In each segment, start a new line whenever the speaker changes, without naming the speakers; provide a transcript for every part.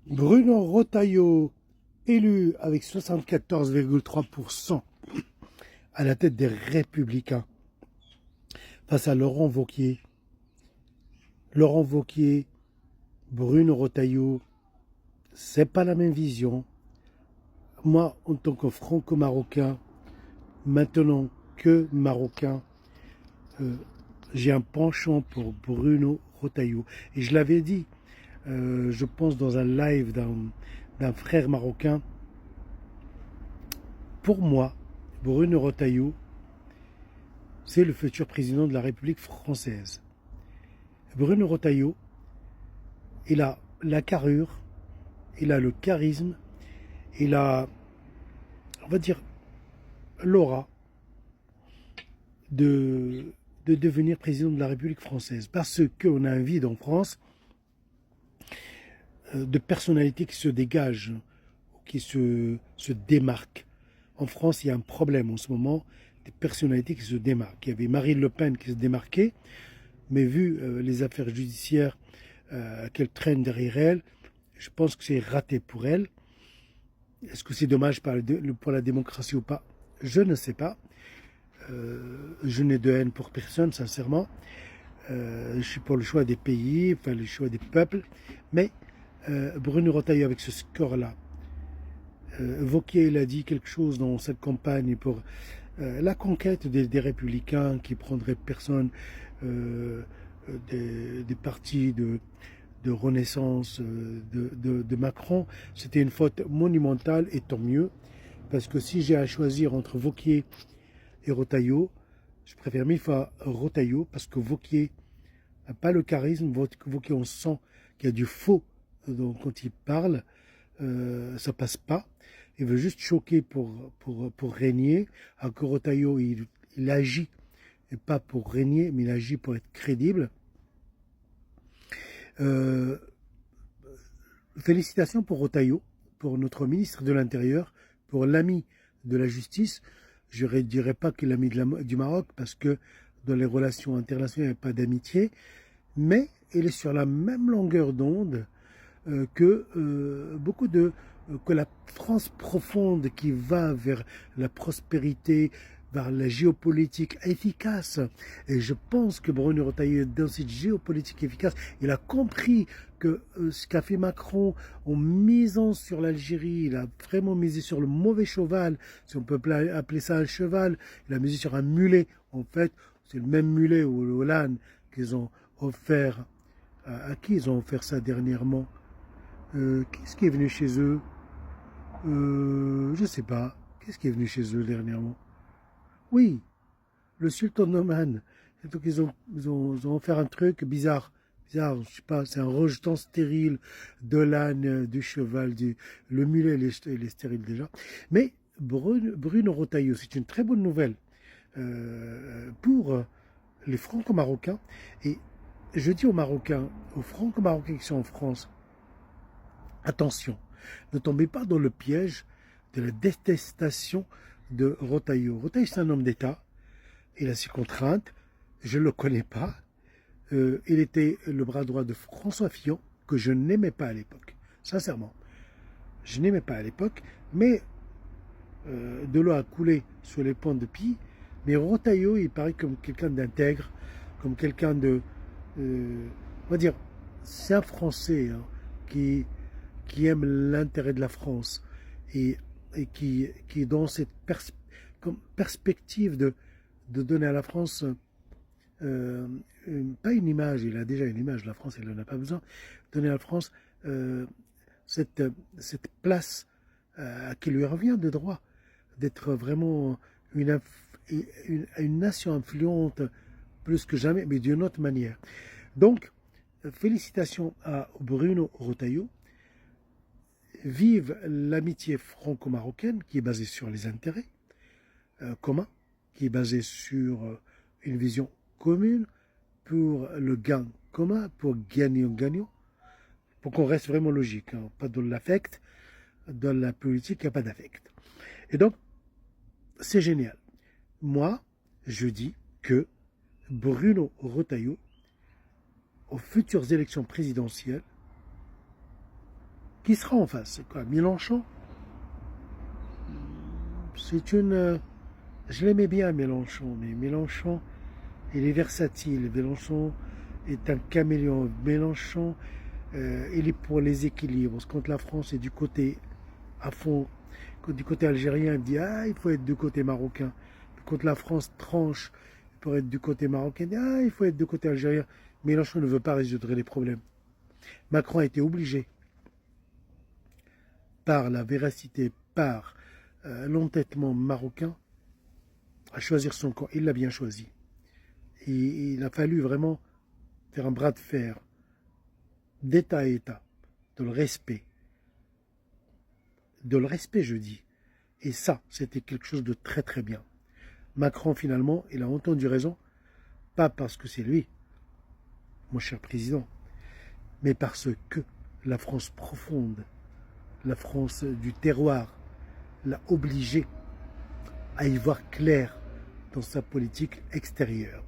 Bruno Retailleau, élu avec 74,3% à la tête des Républicains, face à Laurent Wauquiez. Laurent Wauquiez, Bruno Retailleau, c'est pas la même vision. Moi, en tant que franco-marocain, maintenant que marocain, euh, j'ai un penchant pour Bruno Retailleau. Et je l'avais dit, je pense dans un live d'un frère marocain, pour moi, Bruno Retailleau, c'est le futur président de la République française. Bruno Retailleau, il a la carrure, il a le charisme, il a, on va dire, l'aura de devenir président de la République française. Parce qu'on a un vide en France de personnalités qui se dégagent, qui se démarquent. En France, il y a un problème en ce moment, des personnalités qui se démarquent. Il y avait Marine Le Pen qui se démarquait, mais vu les affaires judiciaires qu'elle traîne derrière elle, je pense que c'est raté pour elle. Est-ce que c'est dommage pour la démocratie ou pas? Je ne sais pas. Je n'ai de haine pour personne, sincèrement. Je suis pour le choix des pays, enfin le choix des peuples. Mais Bruno Retailleau, avec ce score-là, Wauquiez, il a dit quelque chose dans cette campagne pour la conquête des républicains qui prendraient personne euh, des partis de Renaissance de Macron. C'était une faute monumentale et tant mieux. Parce que si j'ai à choisir entre Wauquiez et Retailleau, je préfère mille fois Retailleau parce que Wauquiez n'a pas le charisme. Wauquiez, on sent qu'il y a du faux quand il parle. Ça passe pas. Il veut juste choquer pour régner. Alors que Retailleau, il agit, et pas pour régner, mais il agit pour être crédible. Euh, Félicitations pour Retailleau, pour notre ministre de l'Intérieur, pour l'ami de la justice. Je ne dirais pas que l'ami du Maroc, parce que dans les relations internationales, il n'y a pas d'amitié, mais il est sur la même longueur d'onde que beaucoup que la France profonde qui va vers la prospérité, vers la géopolitique efficace. Et je pense que Bruno Retailleau, dans cette géopolitique efficace, il a compris que ce qu'a fait Macron en misant sur l'Algérie, il a vraiment misé sur le mauvais cheval, si on peut appeler ça un cheval, il a misé sur un mulet. En fait, c'est le même mulet ou l'âne qu'ils ont offert. À qui ils ont offert ça dernièrement? Qu'est-ce qui est venu chez eux? Je ne sais pas. Qu'est-ce qui est venu chez eux dernièrement? Oui, le sultan d'Oman. Donc ils ont offert un truc bizarre. Bizarre, je sais pas, c'est un rejeton stérile de l'âne, du cheval, le mulet, il est stérile déjà. Mais Bruno Retailleau, c'est une très bonne nouvelle pour les franco-marocains. Et je dis aux Marocains, aux franco-marocains qui sont en France, attention, ne tombez pas dans le piège de la détestation de Retailleau. Retailleau, c'est un homme d'État. Il a ses contraintes. Je ne le connais pas. Il était le bras droit de François Fillon, que je n'aimais pas à l'époque. Sincèrement. Je n'aimais pas à l'époque. Mais de l'eau a coulé sur les ponts de Pie. Mais Retailleau, il paraît comme quelqu'un d'intègre, comme quelqu'un de... on va dire, c'est un Français hein, qui aime l'intérêt de la France et qui est dans cette perspective de donner à la France, euh, pas une image, il a déjà une image, la France, elle n'en a pas besoin, donner à la France cette, cette place qui lui revient de droit, d'être vraiment une nation influente plus que jamais, mais d'une autre manière. Donc, félicitations à Bruno Retailleau. Vive l'amitié franco-marocaine qui est basée sur les intérêts communs, qui est basée sur une vision commune pour le gain commun, pour gagnant-gagnant, pour qu'on reste vraiment logique, hein, pas dans l'affect. Dans la politique, il n'y a pas d'affect. Et donc, c'est génial. Moi, je dis que Bruno Retailleau, aux futures élections présidentielles, Qui sera en face? C'est quoi? Mélenchon? C'est une... Je l'aimais bien, Mélenchon, mais Mélenchon, il est versatile. Mélenchon est un caméléon. Mélenchon, il est pour les équilibres. Quand la France est du côté à fond, quand du côté algérien, il dit ah, il faut être du côté marocain. Quand la France tranche pour être du côté marocain, il dit ah, il faut être du côté algérien. Mélenchon ne veut pas résoudre les problèmes. Macron a été obligé, par la véracité, par l'entêtement marocain, à choisir son camp. Il l'a bien choisi. Et il a fallu vraiment faire un bras de fer d'État à État, de le respect. De le respect, je dis. Et ça, c'était quelque chose de très très bien. Macron, finalement, il a entendu raison, pas parce que c'est lui, mon cher président, mais parce que la France profonde, la France du terroir, l'a obligé à y voir clair dans sa politique extérieure.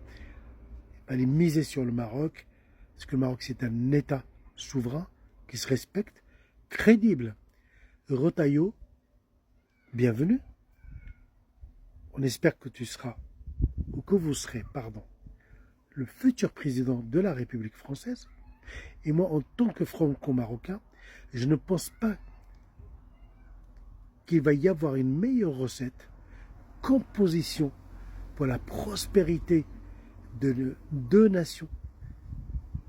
Il fallait miser sur le Maroc, parce que le Maroc, c'est un État souverain qui se respecte, crédible. Retailleau, bienvenue. On espère que tu seras, ou que vous serez, pardon, le futur président de la République française. Et moi, en tant que franco-marocain, je ne pense pas qu'il va y avoir une meilleure recette, composition pour la prospérité de deux nations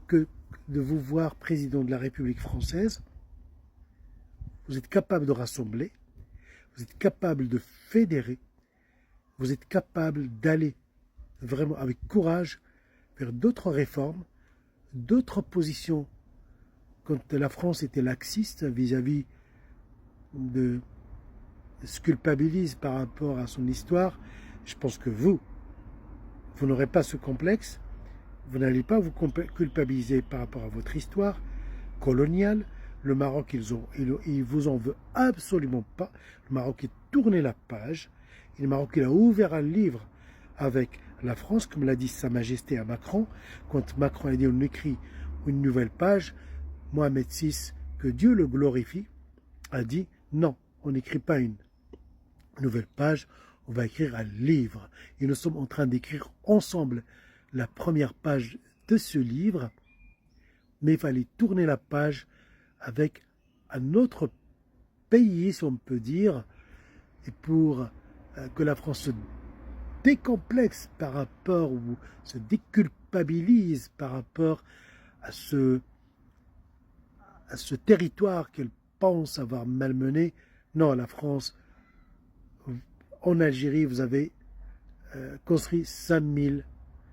que de vous voir président de la République française. Vous êtes capable de rassembler, vous êtes capable de fédérer, vous êtes capable d'aller vraiment avec courage vers d'autres réformes, d'autres positions quand la France était laxiste vis-à-vis de se culpabilise par rapport à son histoire. Je pense que vous n'aurez pas ce complexe, vous n'allez pas vous culpabiliser par rapport à votre histoire coloniale. Le Maroc, il vous en veut absolument pas. Le Maroc est tourné la page. Et le Maroc, il a ouvert un livre avec la France, comme l'a dit Sa Majesté à Macron. Quand Macron a dit on écrit une nouvelle page, Mohamed VI, que Dieu le glorifie, a dit non, on n'écrit pas une nouvelle page, on va écrire un livre. Et nous sommes en train d'écrire ensemble la première page de ce livre, mais il fallait tourner la page avec un autre pays, si on peut dire, et pour que la France se décomplexe par rapport ou se déculpabilise par rapport à ce territoire qu'elle pense avoir malmené. Non, la France, en Algérie, vous avez construit 5000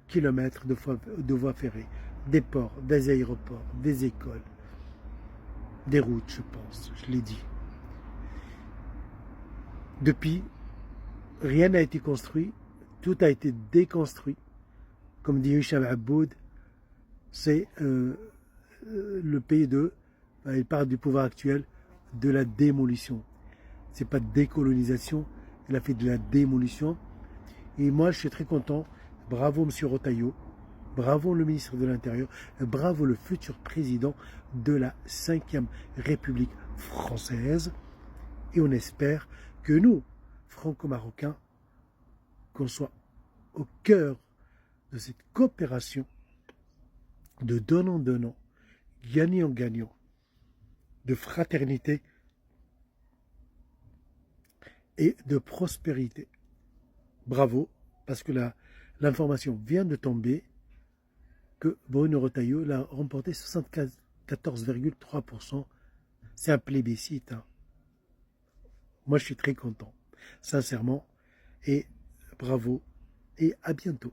kilomètres de voies ferrées, des ports, des aéroports, des écoles, des routes, je pense, je l'ai dit. Depuis, rien n'a été construit, tout a été déconstruit. Comme dit Hicham Aboud, c'est le pays il parle du pouvoir actuel, de la démolition. C'est pas de décolonisation, il a fait de la démolition. Et moi, je suis très content. Bravo, M. Retailleau. Bravo, le ministre de l'Intérieur. Bravo, le futur président de la 5e République française. Et on espère que nous, franco-marocains, qu'on soit au cœur de cette coopération de donnant-donnant, gagnant-gagnant, de fraternité et de prospérité. Bravo, parce que l'information vient de tomber que Bruno Retailleau l'a remporté 74,3%. C'est un plébiscite. Hein. Moi, je suis très content, sincèrement, et bravo, et à bientôt.